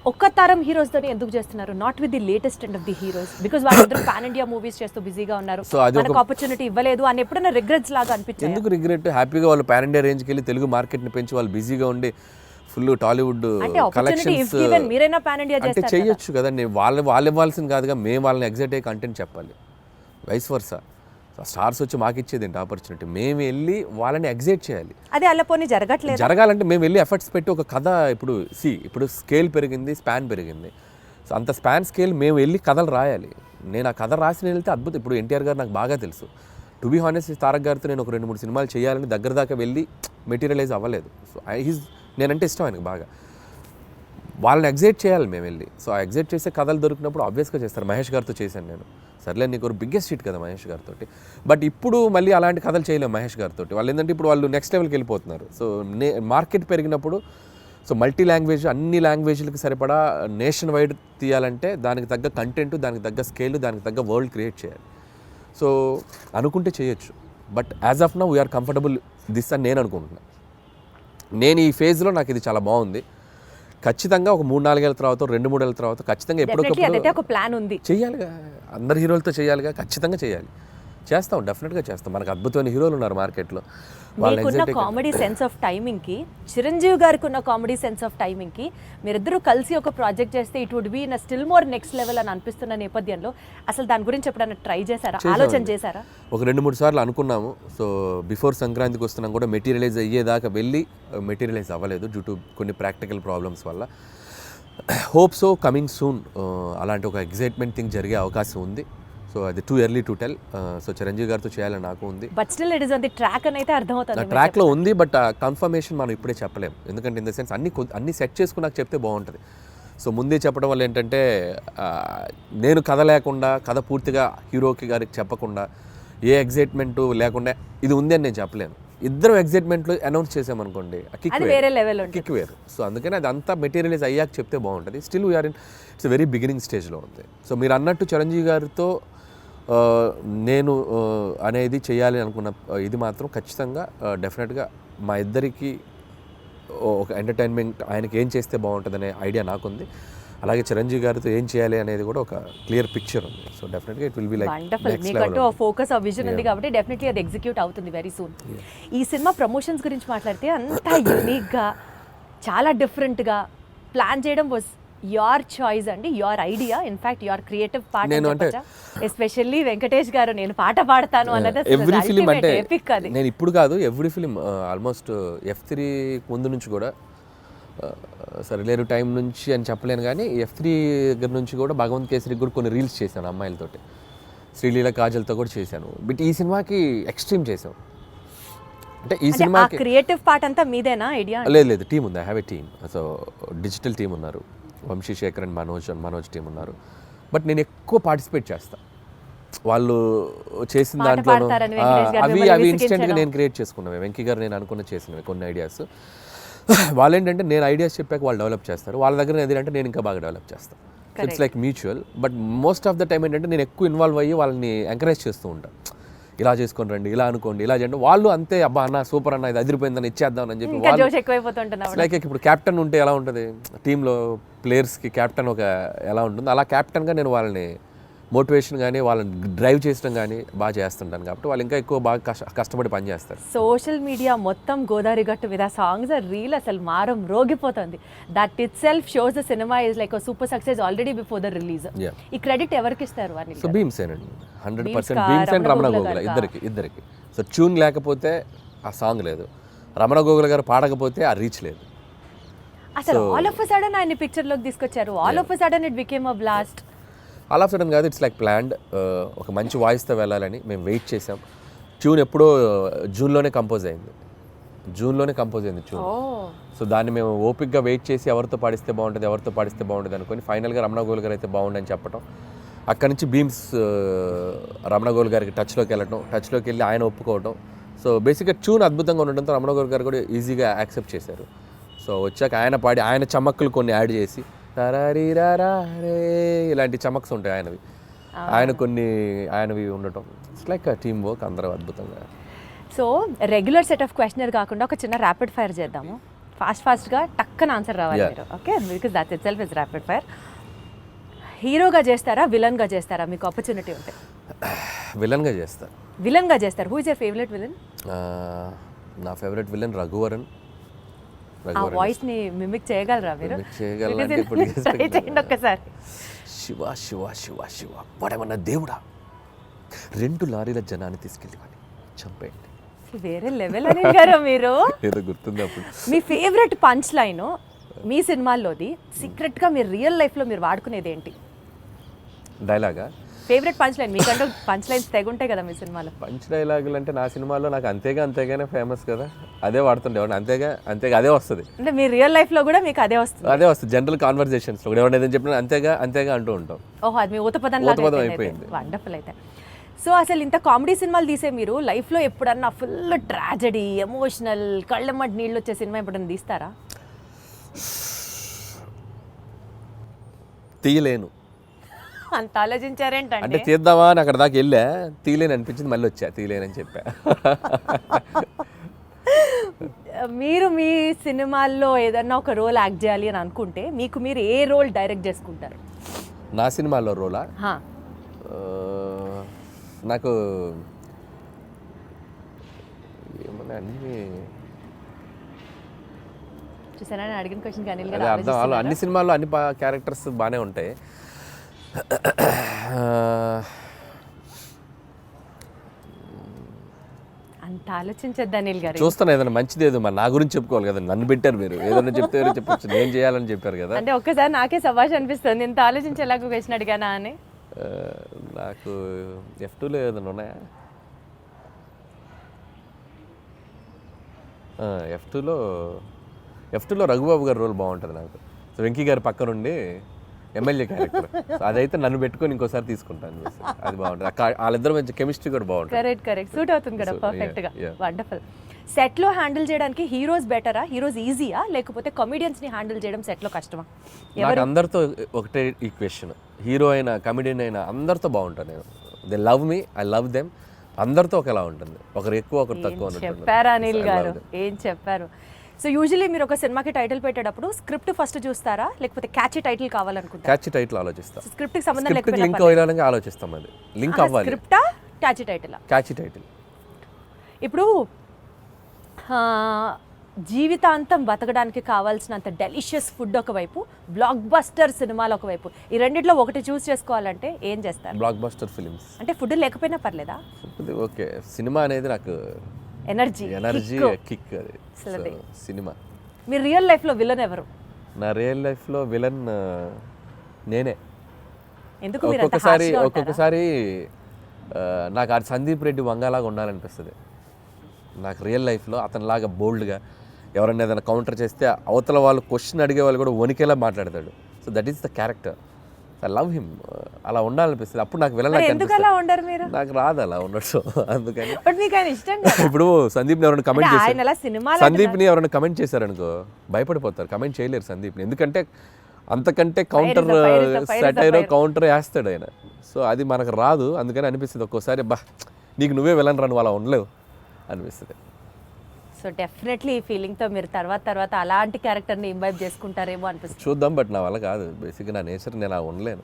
ఒక్క తరం హీరోస్ తోనే ఎందుకు చేస్తున్నారు, not with the latest and of the heroes? Because వాళ్ళందరూ పాన్ ఇండియా మూవీస్ చేస్తూ బిజీగా ఉన్నారు, మనకు ఆపర్చునిటీ ఇవ్వలేదు అని ఎప్పుడైనా రిగ్రెట్స్ లాగా అనిపించింది? ఎందుకు రిగ్రెట్? హ్యాపీగా వాళ్ళు పాన్ ఇండియా రేంజ్కి వెళ్ళి తెలుగు మార్కెట్ని పెంచి వాళ్ళు బిజీగా ఉండి ఫుల్ టాలీవుడ్ కలెక్షన్స్ మీరైనా పాన్ ఇండియా అంటే చేయొచ్చు కదండి. వాళ్ళు ఇవ్వాల్సింది కాదుగా, మేము వాళ్ళని ఎగ్జైట్ అయ్యే కంటెంట్ చెప్పాలి. వైస్ వర్సా, స్టార్స్ వచ్చి మాకు ఇచ్చేది ఏంటి ఆపర్చునిటీ? మేము వెళ్ళి వాళ్ళని ఎగ్జైట్ చేయాలి. అదే అలా పోనీ జరగట్లేదు. జరగాలంటే మేము వెళ్ళి ఎఫర్ట్స్ పెట్టి ఒక కథ, ఇప్పుడు స్కేల్ పెరిగింది, స్పాన్ పెరిగింది. సో అంత స్పాన్ స్కేల్ మేము వెళ్ళి కథలు రాయాలి. నేను ఆ కథ రాసి వెళ్తే అద్భుతం. ఇప్పుడు ఎన్టీఆర్ గారు నాకు బాగా తెలుసు. టు బీ హానెస్ట్, తారక్ గారితో నేను ఒక 2-3 సినిమాలు చేయాలని దగ్గర దాకా వెళ్ళి మెటీరియలైజ్ అవ్వలేదు. సో నేనంటే ఇష్టం ఆయనకు బాగా. వాళ్ళని ఎగ్జైట్ చేయాలి మేము వెళ్ళి. సో ఆ ఎగ్జైట్ చేసే కథలు దొరికినప్పుడు ఆబ్వియస్గా చేస్తారు. మహేష్ గారితో చేశాను నేను. సర్లే, నీకు బిగ్గెస్ట్ హిట్ కదా మహేష్ గారితో. బట్ ఇప్పుడు మళ్ళీ అలాంటి కథలు చేయలేము మహేష్ గారితో. వాళ్ళు ఏంటంటే ఇప్పుడు వాళ్ళు నెక్స్ట్ లెవెల్కి వెళ్ళిపోతున్నారు. సో మార్కెట్ పెరిగినప్పుడు, సో మల్టీ లాంగ్వేజ్, అన్ని లాంగ్వేజ్లకి సరిపడా నేషన్ వైడ్ తీయాలంటే దానికి తగ్గ కంటెంట్, దానికి తగ్గ స్కేల్, దానికి తగ్గ వరల్డ్ క్రియేట్ చేయాలి. సో అనుకుంటే చేయొచ్చు. But as of now we're comfortable this అని నేను అనుకుంటున్నాను. నేను ఈ ఫేజ్లో నాకు ఇది చాలా బాగుంది. ఖచ్చితంగా ఒక 3-4 ఏళ్ళ తర్వాత, 2-3 ఏళ్ళ తర్వాత ఖచ్చితంగా ఎప్పటికప్పుడు ఒక ప్లాన్ ఉంది, చేయాలిగా. అందరు హీరోలతో చేయాలిగా, ఖచ్చితంగా చేయాలి. చేస్తాం, డెఫినెట్గా చేస్తాం. మనకు అద్భుతమైన హీరోలు ఉన్నారు మార్కెట్లో. మీకున్న కామెడీ సెన్స్ ఆఫ్ టైమింగ్కి, చిరంజీవి గారికి ఉన్న కామెడీ సెన్స్ ఆఫ్ టైమింగ్కి మీరిద్దరూ కలిసి ఒక ప్రాజెక్ట్ చేస్తే it would be in still more next level అని అనిపిస్తున్న నేపథ్యంలో అసలు దాని గురించి ఎప్పుడైనా ట్రై చేశారా, ఆలోచన చేశారా? ఒక 2-3 సార్లు అనుకున్నాము. సో బిఫోర్ సంక్రాంతికి వస్తున్నాం కూడా మెటీరియలైజ్ అయ్యేదాకా వెళ్ళి మెటీరియలైజ్ అవ్వలేదు డ్యూ టు కొన్ని ప్రాక్టికల్ ప్రాబ్లమ్స్ వల్ల. హోప్ సో కమింగ్ సూన్ అలాంటి ఒక ఎగ్జైట్మెంట్ థింగ్ జరిగే అవకాశం ఉంది. సో అది too early to tell. So Chiranjeevi గారితో చేయాలని నాకు ఉంది. But still it is on the track అని అయితే అర్థమవుతుంది. ట్రాక్లో ఉంది, బట్ కన్ఫర్మేషన్ మనం ఇప్పుడే చెప్పలేము. ఎందుకంటే ఇన్ ద సెన్స్ అన్ని సెట్ చేసుకుని నాకు చెప్తే బాగుంటుంది. సో ముందే చెప్పడం వల్ల ఏంటంటే నేను కథ లేకుండా, కథ పూర్తిగా హీరోకి గారికి చెప్పకుండా, ఏ ఎగ్జైట్మెంట్ లేకుండా ఇది ఉంది అని నేను చెప్పలేను. ఇద్దరు ఎగ్జైట్మెంట్లు అనౌన్స్ చేసామనుకోండి, కిక్ వేరు. సో అందుకని అది అంతా మెటీరియలైజ్ అయ్యాక చెప్తే బాగుంటుంది. Still we're in its very beginning స్టేజ్లో ఉంది. సో మీరు అన్నట్టు చిరంజీవి గారితో నేను అనేది చేయాలి అనుకున్న ఇది మాత్రం ఖచ్చితంగా డెఫినెట్గా మా ఇద్దరికి ఒక ఎంటర్టైన్మెంట్, ఆయనకి ఏం చేస్తే బాగుంటుందనే ఐడియా నాకుంది. అలాగే చిరంజీవి గారితో ఏం చేయాలి అనేది కూడా ఒక క్లియర్ పిక్చర్ ఉంది. సో డెఫినెట్గా ఇట్ విల్ బి లైక్ మీకంటూ ఫోకస్, ఆ విజన్ ఉంది కాబట్టి డెఫినెట్లీ అది ఎగ్జిక్యూట్ అవుతుంది వెరీ సూన్. ఈ సినిమా ప్రమోషన్స్ గురించి మాట్లాడితే అంతా యూనిక్గా, చాలా డిఫరెంట్గా ప్లాన్ చేయడం వాజ్ యువర్ చాయిస్ అండి, your idea, in fact your creative part. Especially Venkatesh గారు నేను పాట పాడతాను అన్నది ఎవ్రీ ఫిలిం అంటే నేను ఇప్పుడు కాదు, ఎవ్రీ ఫిలిం ఆల్మోస్ట్ F3 ముందు నుంచి కూడా, సరిలేరు టైం నుంచి అని చెప్పలేను కానీ F3 దగ్గర నుంచి కూడా భగవంత్ కేసరికి కూడా కొన్ని రీల్స్ చేశాను అమ్మాయిలతోటి, శ్రీలీల కాజల్తో కూడా చేశాను. బట్ ఈ సినిమాకి ఎక్స్ట్రీమ్ చేసాం. అంటే ఈ సినిమాకి క్రియేటివ్ పార్ట్ అంతా మీదేనా ఐడియా? లేదు, టీం ఉంది. I have a team. So digital team ఉన్నారు, వంశీశేఖర్ అండ్ మనోజ్ టీం ఉన్నారు. బట్ నేను ఎక్కువ పార్టిసిపేట్ చేస్తాను. వాళ్ళు చేసిన దాంట్లో అవి ఇన్స్టెంట్గా నేను క్రియేట్ చేసుకున్నాను. వెంకీ గారు నేను అనుకున్న చేసినవి కొన్ని ఐడియాస్. వాళ్ళు ఏంటంటే నేను ఐడియాస్ చెప్పాక వాళ్ళు డెవలప్ చేస్తారు, వాళ్ళ దగ్గర ఏదంటే నేను ఇంకా బాగా డెవలప్ చేస్తాను. It's like mutual. But most of the time ఏంటంటే నేను ఎక్కువ ఇన్వాల్వ్ అయ్యి వాళ్ళని ఎంకరేజ్ చేస్తూ ఉంటాను. ఇలా చేసుకొని రండి, ఇలా అనుకోండి, ఇలా చేయండి. వాళ్ళు అంతే, అబ్బా అన్న సూపర్ అన్న, ఇది అదిరిపోయిందని ఇచ్చేద్దాం అని చెప్పి. లైక్ ఇప్పుడు క్యాప్టెన్ ఉంటే ఎలా ఉంటుంది టీంలో, ప్లేయర్స్కి క్యాప్టెన్ ఒక ఎలా ఉంటుంది, అలా క్యాప్టెన్గా నేను వాళ్ళని మోటివేషన్ కానీ వాళ్ళని డ్రైవ్ చేయడం కానీ బాగా చేస్తుంటాను. కాబట్టి వాళ్ళు ఇంకా ఎక్కువ బాగా కష్టపడి పనిచేస్తారు. సోషల్ మీడియా మొత్తం గోదావరి గట్టు మీద సాంగ్స్ రీల్ అసలు మారం రోగిపోతుంది. That itself shows the cinema is like super success already before the release. ఈ క్రెడిట్ ఎవరికి ఇస్తారు? వారిని సో భీమ్సేనండి, 100% భీమ్సేన్, రమణ గోగుల ఇద్దరికి. సో ట్యూన్ లేకపోతే ఆ సాంగ్ లేదు, రమణ గోగుల గారు పాడకపోతే ఆ రీచ్ లేదు. అసలు ఆల్ ఆఫ్ ఎ సడన్ ఆయన పిక్చర్ లోకి తీసుకొచ్చారు, all of a sudden it became a blast. All of sudden కాదు, ఇట్స్ లైక్ ప్లాన్డ్. ఒక మంచి వాయిస్తో వెళ్ళాలని మేము వెయిట్ చేసాం. ట్యూన్ ఎప్పుడో జూన్లోనే కంపోజ్ అయింది ట్యూన్. సో దాన్ని మేము ఓపిక్గా వెయిట్ చేసి ఎవరితో పాడిస్తే బాగుంటుంది అనుకొని ఫైనల్గా రమణ గోగుల్ గారు అయితే బాగుండని చెప్పడం, అక్కడి నుంచి భీమ్స్ రమణ గోగుల్ గారికి టచ్లోకి వెళ్ళి ఆయన ఒప్పుకోవడం. సో బేసిక్గా ట్యూన్ అద్భుతంగా ఉండడంతో రమణ గోగుల్ గారు కూడా ఈజీగా యాక్సెప్ట్ చేశారు. సో వచ్చాక ఆయన పాడి, ఆయన చమక్కులు కొన్ని యాడ్ చేసి ఇలాంటి చమక్స్ ఉంటాయి ఆయనవి ఉండటం. ఇట్స్ లైక్ టీమ్ వర్క్, అందరూ అద్భుతంగా. So regular set of questionnaire కాకుండా ఒక చిన్న ర్యాపిడ్ ఫైర్ చేద్దాము. ఫాస్ట్గా టక్కన ఆన్సర్ రావాలి మీరు. Okay, because that it self is rapid fire. హీరోగా చేస్తారా, విలన్గా చేస్తారా? మీకు ఆపర్చునిటీ ఉంటే విలన్గా చేస్తాను. విలన్గా చేస్తారు. Who is your favourite villain? నా ఫేవరెట్ విలన్ రఘువరన్. ఆ వాయిస్ ని మిమిక్ చేయగలరా మీరు? చేయగలంటే ఇప్పుడు Try చేయండి ఒక్కసారి. శివ శివ శివ శివ వాడేమన్నా దేవుడా, 2 లారీల జనాన్ని తీసుకెళ్ళి వాడిని చంపేయండి. వేరే లెవెల్ అనిల్ గారు మీరు. ఏదో గుర్తుంది అప్పుడు. మీ ఫేవరెట్ పంచ్ లైన్ మీ సినిమాల్లోది, సీక్రెట్ గా మీరు రియల్ లైఫ్ లో మీరు వాడుకునేది ఏంటి? డైలాగా? ఫేవరెట్ పంచ్ లైన్ మీకంటూ పంచ్ లైన్స్ తెగుంటాయి కదా మీ సినిమాలో. పంచ్ డైలాగులు అంటే నా సినిమాలో నాకు అంతేగానే ఫేమస్ కదా, అదే వాడుతుండేవాడిని. అంతేగా అదే వస్తుంది. అంటే మీ రియల్ లైఫ్ లో కూడా మీకు అదే వస్తుంది? జనరల్ కాన్వర్సేషన్స్ లో ఎవరైనా ఏదైనా చెప్పినా అంతేగా అంటూ ఉంటాం. ఓహో, అది మీ ఊతపదం అయిపోయింది. వండర్ఫుల్. అయితే సో అసలు ఇంత కామెడీ సినిమాలు తీసే మీరు లైఫ్ లో ఎప్పుడన్నా ఫుల్ ట్రాజడీ, ఎమోషనల్, కళ్ళమ్మటి నీళ్ళు వచ్చే సినిమా ఎప్పుడన్నా తీస్తారా? తీయలేను. అంత ఆలోచించారేంటంటే? అంటే తీద్దామా అని అక్కడ దాకా వెళ్ళా, తీయలేని అనిపించింది, మళ్ళీ వచ్చా తీయలేనని చెప్పా. మీరు మీ సినిమాల్లో ఏదన్నా ఒక రోల్ యాక్ట్ చేయాలి అని అనుకుంటే మీకు మీరు ఏ రోల్ డైరెక్ట్ చేసుకుంటారు? నా సినిమాలో రోలా? నాకు ఏమన్నా అన్ని చూసారా అడిగిన క్వశ్చన్ అనిల్ అదే అర్థం. అన్ని సినిమాల్లో అన్ని క్యారెక్టర్స్ బాగానే ఉంటాయి. అంత ఆలోచించద్దు అనిల్ గారు. చూస్తాను ఏదైనా మంచిది, ఏదో మరి నా గురించి చెప్పుకోవాలి కదా, నన్ను పెట్టారు మీరు, ఏదైనా చెప్తే చెప్పొచ్చు, నేను చేయాలని చెప్పారు కదా. అంటే ఒక్కసారి నాకే సభాష్ అనిపిస్తుంది, ఇంత ఆలోచించేలాగా క్వశ్చన్ అడిగానా అని. నాకు F2లో ఏదైనా ఉన్నాయా? F2లో రఘుబాబు గారి రోల్ బాగుంటుంది నాకు. సో వెంకీ గారి పక్క నుండి ఎమ్మెల్యే క్యారెక్టర్, అదైతే నన్ను పెట్టుకొని ఇంకోసారి తీసుకుంటాను. అది బాగుంటుంది. వాళ్ళిద్దరు మంచి కెమిస్ట్రీ కూడా బాగుంటుంది. కరెక్ట్ సూట్ అవుతుంది కదా పర్ఫెక్ట్ గా. వండర్ఫుల్. సెట్ లో హ్యాండిల్ చేయడానికి హీరోస్ బెటరా, హీరోస్ ఈజీయా, లేకపోతే కమెడియన్స్ ని హ్యాండిల్ చేయడం సెట్ లో కష్టమా? నాకు అందరితో ఒకటే ఈక్వేషన్, హీరో అయినా కమెడియన్ అయినా అందరితో బాగుంటాను నేను. They love me, I love them. అందరితో ఒకలా ఉంటుంది, ఒకరు ఎక్కువ ఒకరు తక్కువ. చెప్పారా అనిల్ గారు, ఏం చెప్పారు. సో యూజువల్లీ మీరు ఒక సినిమాకి టైటిల్ పెట్టేటప్పుడు స్క్రిప్ట్ ఫస్ట్ చూస్తారా, లేకపోతే క్యాచీ టైటిల్ కావాలనుకుంటారా? క్యాచీ టైటిల్ ఆలోచిస్తాం. స్క్రిప్ట్ కి సంబంధం లేకపోతే లింక్ అవ్వాలని ఆలోచిస్తాం. అది లింక్ అవ్వాలి. స్క్రిప్టా క్యాచీ టైటిలా? Catchy title. ఇప్పుడు జీవితాంతం బతకడానికి కావాల్సినంత డెలిషియస్ ఫుడ్ ఒకవైపు, బ్లాక్ బస్టర్ సినిమాలు ఒకవైపు, ఈ రెండిట్లో ఒకటి చూస్ చేసుకోవాలంటే ఏం చేస్తారు? Blockbuster films. అంటే ఫుడ్ లేకపోయినా పర్లేదా? ఓకే, సినిమా అనేది నాకు ఎనర్జీ కిక్. అది సినిమా. మీ రియల్ లైఫ్ లో విలన్ ఎవరు? నా రియల్ లైఫ్ లో విలన్ నేనే. ఎందుకు? ఒక్కొక్కసారి నాకు ఆ సందీప్ రెడ్డి వంగలాగా ఉండాలనిపిస్తుంది. నాకు రియల్ లైఫ్లో అతనిలాగా బోల్డ్గా ఎవరైనా ఏదైనా కౌంటర్ చేస్తే అవతల వాళ్ళు క్వశ్చన్ అడిగే వాళ్ళు కూడా వణికేలా మాట్లాడతాడు. So that is the character. I love him. అలా ఉండాలనిపిస్తుంది. అప్పుడు నాకు విలన్ నాకు రాదు అలా ఉండడం. అందుకని ఇప్పుడు సందీప్ని ఎవరైనా కమెంట్ చేశారనుకో భయపడిపోతారు, కమెంట్ చేయలేరు సందీప్ని. ఎందుకంటే అంతకంటే కౌంటర్ సెటైరో కౌంటర్ వేస్తాడు ఆయన. సో అది మనకు రాదు. అందుకని అనిపిస్తుంది ఒక్కోసారి, బా నీకు నువ్వే విలన్ రా, నువ్వు అలా ఉండలేవు అనిపిస్తుంది. సో డెఫినెట్లీ ఈ ఫీలింగ్తో మీరు తర్వాత అలాంటి క్యారెక్టర్ని ఇంబైబ్ చేసుకుంటారేమో అనిపిస్తుంది. చూద్దాం, బట్ నా వల్ల కాదు. బేసిక్గా నా నేచర్ నేను అలా ఉండలేను.